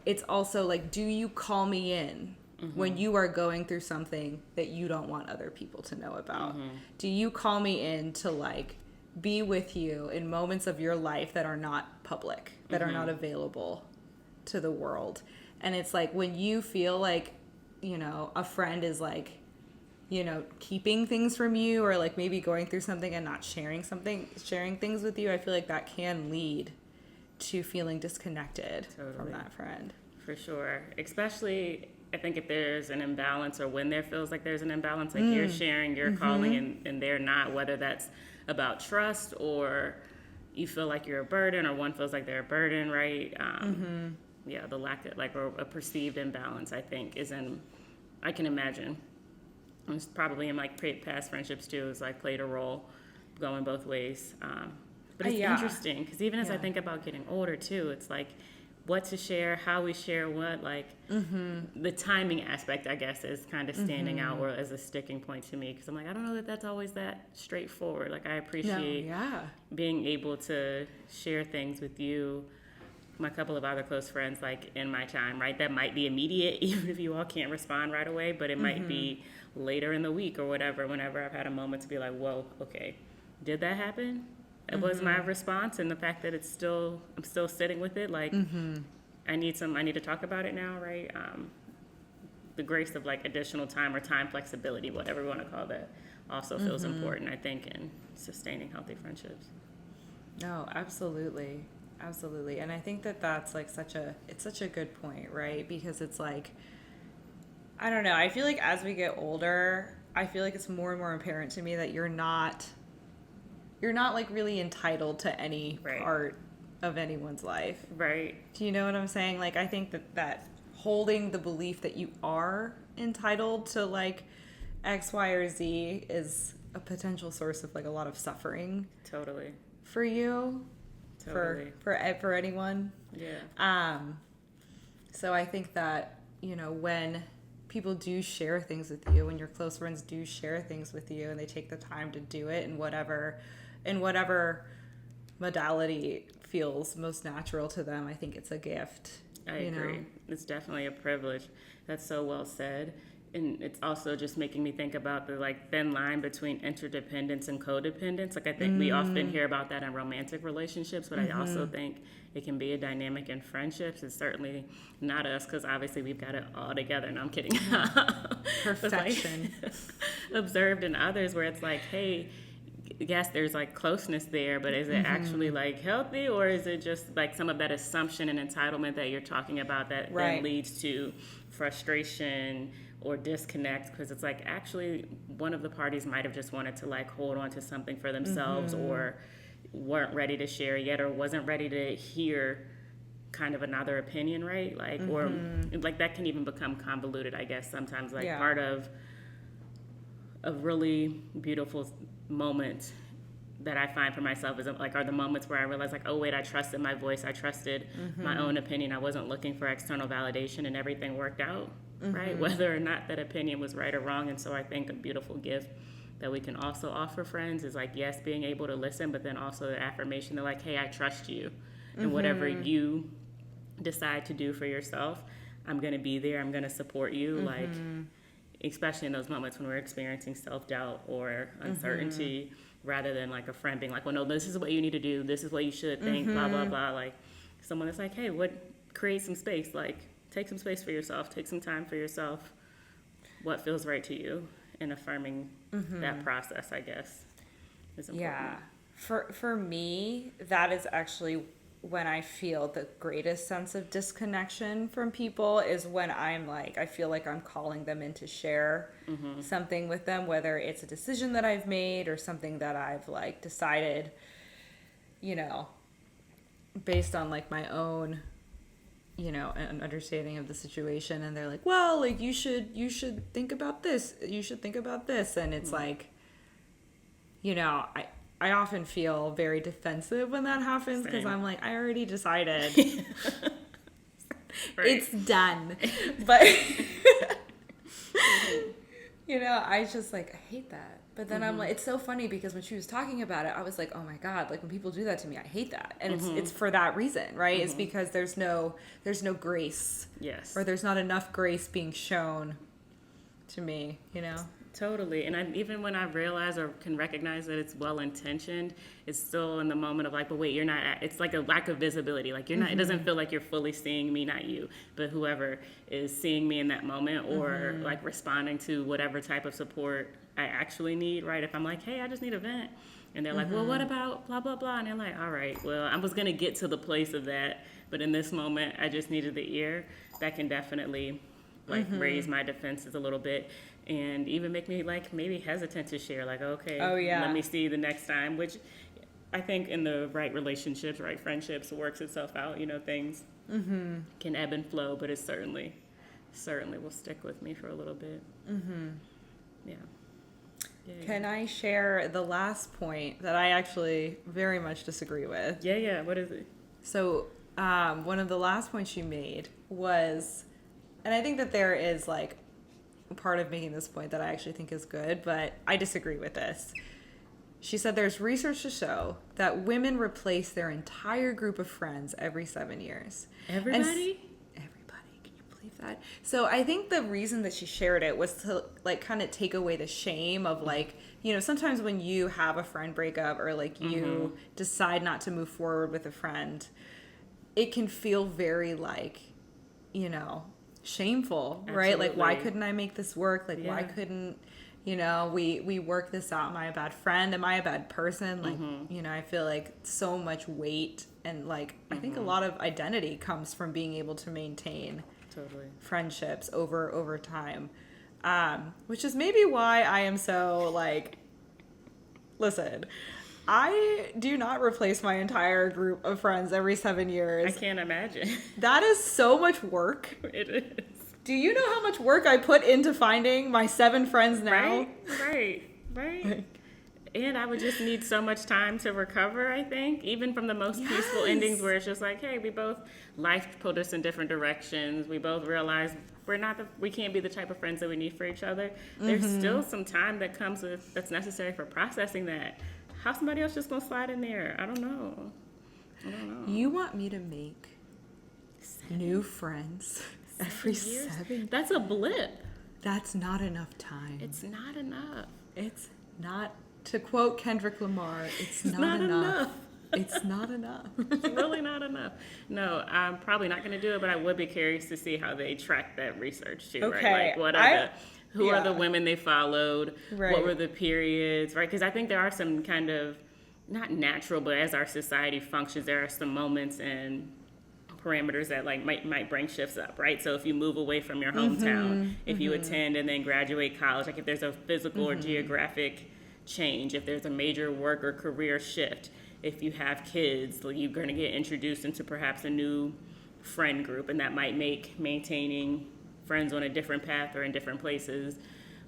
It's also like, do you call me in when you are going through something that you don't want other people to know about? Do you call me in to like be with you in moments of your life that are not public, that are not available to the world? And it's like when you feel like, you know, a friend is like, you know, keeping things from you, or like maybe going through something and not sharing things with you, I feel like that can lead to feeling disconnected from that friend. For sure. Especially, I think if there's an imbalance, or when there feels like there's an imbalance, like you're sharing, you're calling, and they're not, whether that's about trust or, you feel like you're a burden or one feels like they're a burden, right? Yeah, the lack of, like, or a perceived imbalance, I think, I can imagine. It's probably in, like, past friendships, too, it's, like, played a role going both ways. But it's interesting, because even as I think about getting older, too, it's, like, what to share, how we share what, like, the timing aspect, I guess, is kind of standing out or as a sticking point to me, because I'm like, I don't know that that's always that straightforward. Like, I appreciate being able to share things with you, my couple of other close friends, like, in my time, right? That might be immediate, even if you all can't respond right away, but it might be later in the week or whatever, whenever I've had a moment to be like, whoa, okay, did that happen? It was my response, and the fact that I'm still sitting with it, like, I need to talk about it now, right? The grace of, like, additional time or time flexibility, whatever we want to call that, also feels important, I think, in sustaining healthy friendships. No, absolutely. Absolutely. And I think that that's, like, it's such a good point, right? Because it's like, I don't know, I feel like as we get older, I feel like it's more and more apparent to me that you're not like really entitled to any part of anyone's life. Right. Do you know what I'm saying? Like, I think that holding the belief that you are entitled to, like, X, Y, or Z is a potential source of, like, a lot of suffering. Totally. For you. Totally. For anyone. Yeah. So I think that, you know, when people do share things with you, when your close friends do share things with you, and they take the time to do it in whatever modality feels most natural to them, I think it's a gift. I agree. It's definitely a privilege. That's so well said. And it's also just making me think about the, like, thin line between interdependence and codependence. Like, I think we often hear about that in romantic relationships, but I also think it can be a dynamic in friendships. It's certainly not us, because obviously we've got it all together. No, I'm kidding. Perfection. Like, observed in others where it's like, hey, yes, there's, like, closeness there, but is it actually, like, healthy, or is it just, like, some of that assumption and entitlement that you're talking about that then leads to frustration or disconnect, because it's like, actually, one of the parties might have just wanted to, like, hold on to something for themselves, or weren't ready to share yet, or wasn't ready to hear kind of another opinion, right? Like, or, like, that can even become convoluted, I guess, sometimes. Like, part of a really beautiful moment that I find for myself is, like, are the moments where I realize, like, oh wait, I trusted my voice, I trusted my own opinion, I wasn't looking for external validation, and everything worked out, right? Whether or not that opinion was right or wrong. And so I think a beautiful gift that we can also offer friends is, like, yes, being able to listen, but then also the affirmation that, like, hey, I trust you, and whatever you decide to do for yourself, I'm going to be there, I'm going to support you, like, especially in those moments when we're experiencing self-doubt or uncertainty, rather than, like, a friend being like, well, no, this is what you need to do, this is what you should think, blah, blah, blah. Like, someone that's like, hey, create some space, like, take some space for yourself, take some time for yourself, what feels right to you, and affirming that process, I guess, is important. Yeah. For me, that is actually when I feel the greatest sense of disconnection from people, is when I'm like, I feel like I'm calling them in to share something with them, whether it's a decision that I've made or something that I've, like, decided, you know, based on, like, my own, you know, an understanding of the situation. And they're like, well, like, you should think about this. You should think about this. And it's like, you know, I often feel very defensive when that happens, because I'm like, I already decided. It's done. But, you know, I just, like, I hate that. But then I'm like, it's so funny, because when she was talking about it, I was like, oh my God, like, when people do that to me, I hate that. And it's for that reason, right? It's because there's no grace. Yes. Or there's not enough grace being shown to me, you know? Totally. And even when I realize or can recognize that it's well-intentioned, it's still in the moment of, like, but wait, you're not, it's like a lack of visibility. Like, you're not, it doesn't feel like you're fully seeing me, not you, but whoever is seeing me in that moment, or like responding to whatever type of support I actually need, right? If I'm like, hey, I just need a vent, and they're like, well, what about blah, blah, blah? And they're like, all right, well, I was going to get to the place of that, but in this moment, I just needed the ear. That can definitely, like, raise my defenses a little bit, and even make me, like, maybe hesitant to share, like, okay, let me see the next time, which I think in the right relationships, right friendships, works itself out. Things can ebb and flow, but it certainly will stick with me for a little bit. Yeah. Can I share the last point that I actually very much disagree with? Yeah. What is it? So, one of the last points you made was, and I think that there is like part of making this point that I actually think is good, but I disagree with this. She said there's research to show that women replace their entire group of friends every 7 years. Everybody? Everybody. Can you believe that? So I think the reason that she shared it was to like kind of take away the shame of like, sometimes when you have a friend breakup or like you decide not to move forward with a friend, it can feel very like, shameful, right? Absolutely. Like, why couldn't I make this work? Like, why couldn't, we work this out? Am I a bad friend? Am I a bad person? Like, I feel like so much weight and like, I think a lot of identity comes from being able to maintain friendships over time. Which is maybe why I am so like, listen, I do not replace my entire group of friends every 7 years. I can't imagine. That is so much work. It is. Do you know how much work I put into finding my 7 friends now? Right. And I would just need so much time to recover, I think, even from the most peaceful endings where it's just like, hey, life pulled us in different directions. We both realized we can't be the type of friends that we need for each other. There's still some time that comes that's necessary for processing that. How somebody else just gonna slide in there? I don't know. You want me to make new friends every 7? That's a blip. That's not enough time. It's not enough. It's not, to quote Kendrick Lamar, it's not enough. It's not enough. It's really not enough. No, I'm probably not going to do it, but I would be curious to see how they track that research too, Okay. right? Like, who are the women they followed? Right. What were the periods, right? Because I think there are some kind of, not natural, but as our society functions, there are some moments and parameters that like might bring shifts up, right? So if you move away from your hometown, if you attend and then graduate college, like if there's a physical or geographic change, if there's a major work or career shift, if you have kids, you're going to get introduced into perhaps a new friend group, and that might make maintaining friends on a different path or in different places,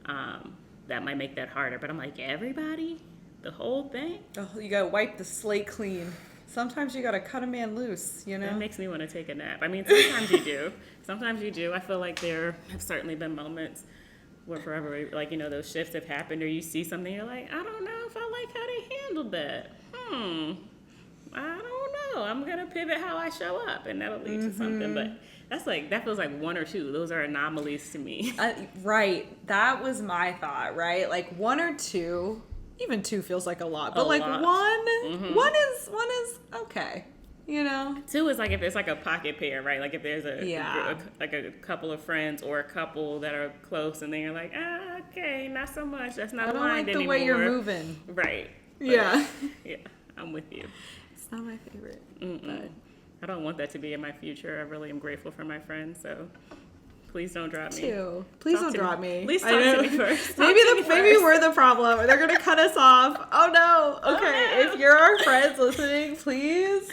that might make that harder. But I'm like, everybody? The whole thing? Oh, you got to wipe the slate clean. Sometimes you got to cut a man loose, That makes me want to take a nap. I mean, sometimes you do. Sometimes you do. I feel like there have certainly been moments where forever, like, those shifts have happened, or you see something, you're like, I don't know if I like how they handled that. I don't know. I'm going to pivot how I show up, and that'll lead to something. But that feels like 1 or 2. Those are anomalies to me. Right. That was my thought, right? Like 1 or 2, even 2 feels like a lot. But like lot. 1 is okay. 2 is like if it's like a pocket pair, right? Like if there's a couple of friends or a couple that are close, and then you're like, okay, not so much. That's not aligned anymore. I don't like the way you're moving. Right. But, yeah, I'm with you. It's not my favorite. But I don't want that to be in my future. I really am grateful for my friends, so please don't drop me. Please don't drop me. At least talk to me first. Maybe we're the problem. They're gonna cut us off. Oh no. Okay, if you're our friends listening, please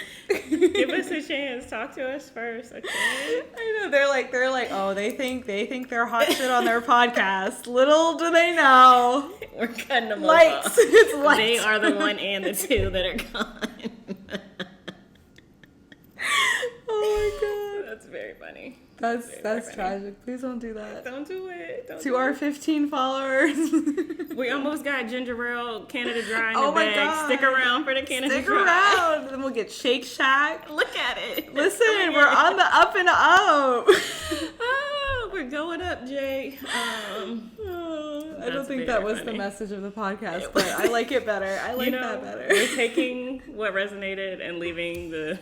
give us a chance. Talk to us first, okay? I know they're like, oh, they think they're hot shit on their podcast. Little do they know. We're cutting them lights. off. It's lights. They are the 1 and the 2 that are gone. Oh my god. That's very funny. That's tragic. Please don't do that. Don't do it. To our 15 followers. We almost got ginger ale Canada Dry in oh the bag. God. Stick around for the Canada Dry. Stick around. Then we'll get Shake Shack. Look at it. Listen, we're on the up and up. We're going up, Jay. I don't think that was the message of the podcast, but I like it better. I like that better. We're taking what resonated and leaving the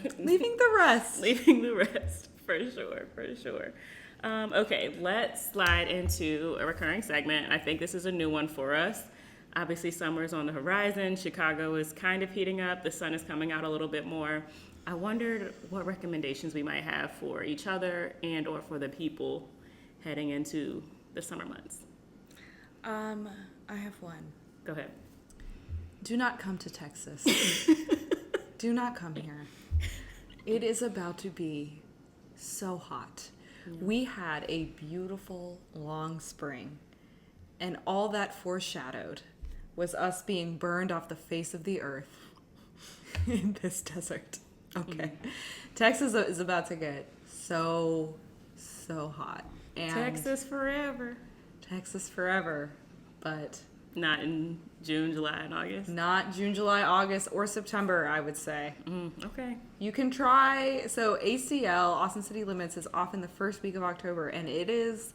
rest. Leaving the rest, for sure. Okay, let's slide into a recurring segment. I think this is a new one for us. Obviously, summer's on the horizon. Chicago is kind of heating up. The sun is coming out a little bit more. I wondered what recommendations we might have for each other and or for the people heading into the summer months. I have one. Go ahead. Do not come to Texas. Do not come here. It is about to be so hot. Yeah. We had a beautiful long spring, and all that foreshadowed was us being burned off the face of the earth in this desert. Okay. Texas is about to get so hot. And Texas forever. Texas forever. But not in June, July, and August? Not June, July, August, or September, I would say. Okay. You can try. So ACL, Austin City Limits, is off in the first week of October, and it is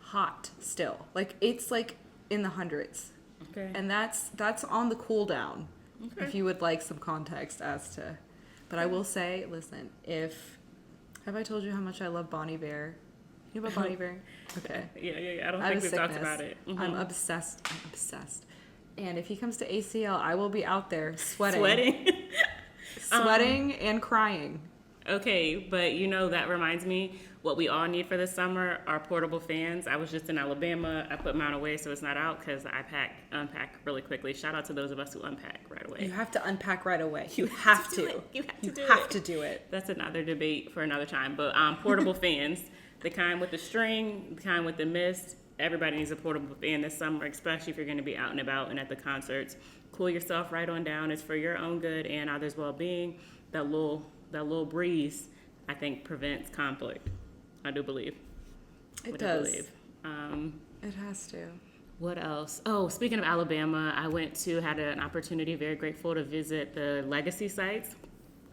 hot still. Like, it's like in the hundreds. Okay. And that's on the cool down. Okay. If you would like some context as to. But I will say, listen, have I told you how much I love Bonnie Bear? You know about Bonnie Bear? Okay. Yeah. I don't think we've talked about it. Mm-hmm. I'm obsessed. And if he comes to ACL, I will be out there sweating. Sweating and crying. Okay, but that reminds me, what we all need for this summer are portable fans. I was just in Alabama. I put mine away so it's not out because I unpack really quickly. Shout out to those of us who unpack right away. You have to unpack right away. You have to. You have to do it. That's another debate for another time. But portable fans, the kind with the string, the kind with the mist. Everybody needs a portable fan this summer, especially if you're going to be out and about and at the concerts. Cool yourself right on down. It's for your own good and others' well-being. That little breeze, I think, prevents conflict. I do believe. It does. It has to. What else? Oh, speaking of Alabama, I had an opportunity, very grateful, to visit the legacy sites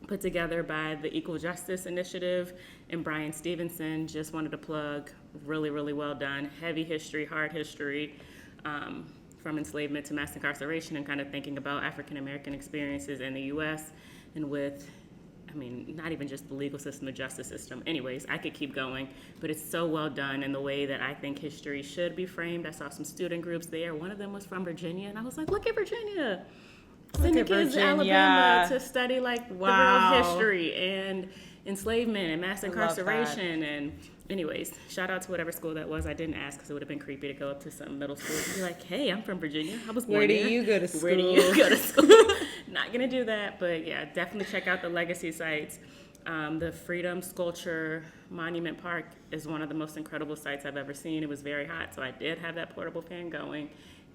put together by the Equal Justice Initiative and Brian Stevenson. Just wanted to plug, really, really well done. Heavy history, hard history, from enslavement to mass incarceration, and kind of thinking about African-American experiences in the U.S. and with, not even just the legal system, the justice system. Anyways, I could keep going, but it's so well done in the way that I think history should be framed. I saw some student groups there. One of them was from Virginia, and I was like, look at Virginia. Send the kids to Alabama to study the real history and enslavement and mass incarceration. And anyways, shout out to whatever school that was. I didn't ask because it would have been creepy to go up to some middle school and be like, hey, I'm from Virginia. I was born here. Where do you go to school? Where do you go to school? Not going to do that, but yeah, definitely check out the legacy sites. The Freedom Sculpture Monument Park is one of the most incredible sites I've ever seen. It was very hot, so I did have that portable fan going.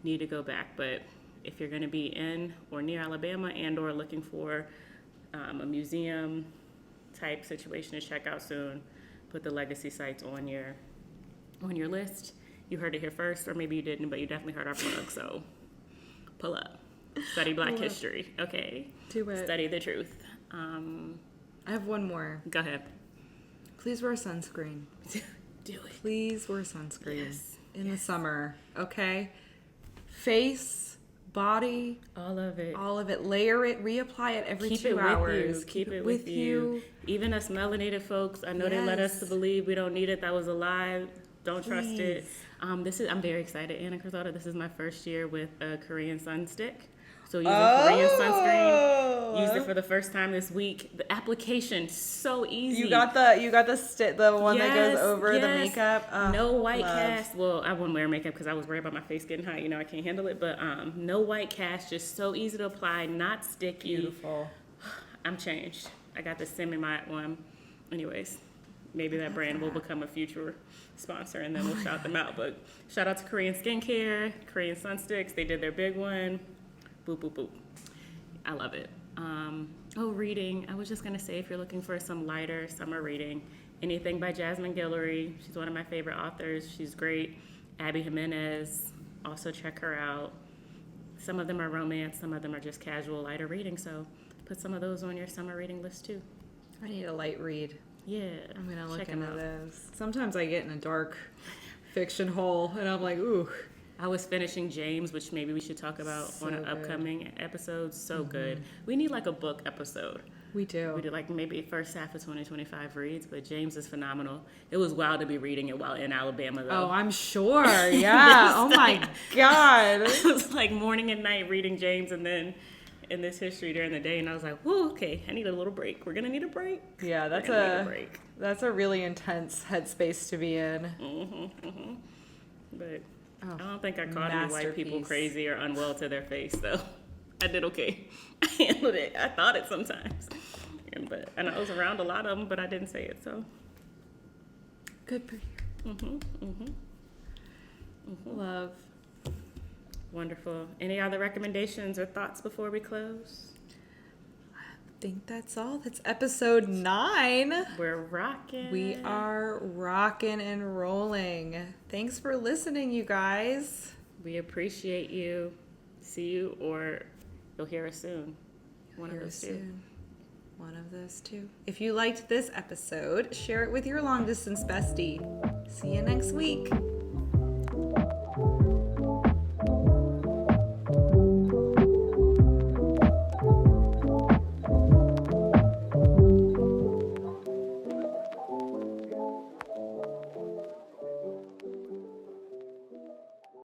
Need to go back, but if you're going to be in or near Alabama and or looking for a museum type situation to check out soon, put the legacy sites on your list. You heard it here first, or maybe you didn't, but you definitely heard our plug, so pull up. Study Black history. Okay. Do it. Study the truth. I have one more. Go ahead. Please wear sunscreen. Do it. Please wear sunscreen in the summer, okay? Face, body, all of it. Layer it, reapply it every 2 hours. Keep it with you. Even us melanated folks, I know they led us to believe we don't need it. That was a lie. Don't trust it. I'm very excited, Annacrizelda. This is my first year with a Korean sun stick. So using Korean sunscreen. Used it for the first time this week. The application, so easy. You got the one that goes over the makeup. No white cast. Well, I wouldn't wear makeup because I was worried about my face getting hot. I can't handle it. But no white cast. Just so easy to apply. Not sticky. Beautiful. I'm changed. I got the semi-matte one. Anyways, maybe that brand will become a future sponsor, and then we'll shout them out. But shout out to Korean Skincare, Korean Sun Sticks. They did their big one. Boop, boop, boop. I love it. Reading. I was just going to say, if you're looking for some lighter summer reading, anything by Jasmine Guillory. She's one of my favorite authors. She's great. Abby Jimenez. Also check her out. Some of them are romance. Some of them are just casual, lighter reading. So put some of those on your summer reading list, too. I need a light read. Yeah. I'm going to look into those. Sometimes I get in a dark fiction hole, and I'm like, ooh. I was finishing James, which maybe we should talk about on an upcoming episode. So good. We need a book episode. We do. We do maybe first half of 2025 reads, but James is phenomenal. It was wild to be reading it while in Alabama, though. Oh, I'm sure. Yeah. Oh my God. It was morning and night reading James, and then in this history during the day, and I was like, whoa, okay, I need a little break. We're gonna need a break. Yeah, that's a really intense headspace to be in. But I don't think I called any white people crazy or unwell to their face, though. I did okay. I handled it. I thought it sometimes. And I was around a lot of them, but I didn't say it, so. Good for you. Love. Wonderful. Any other recommendations or thoughts before we close? I think that's all. That's episode 9. We're rocking. We are rocking and rolling. Thanks for listening, you guys. We appreciate you. See you, or you'll hear us soon. One of those two. One of those two. If you liked this episode, share it with your long distance bestie. See you next week.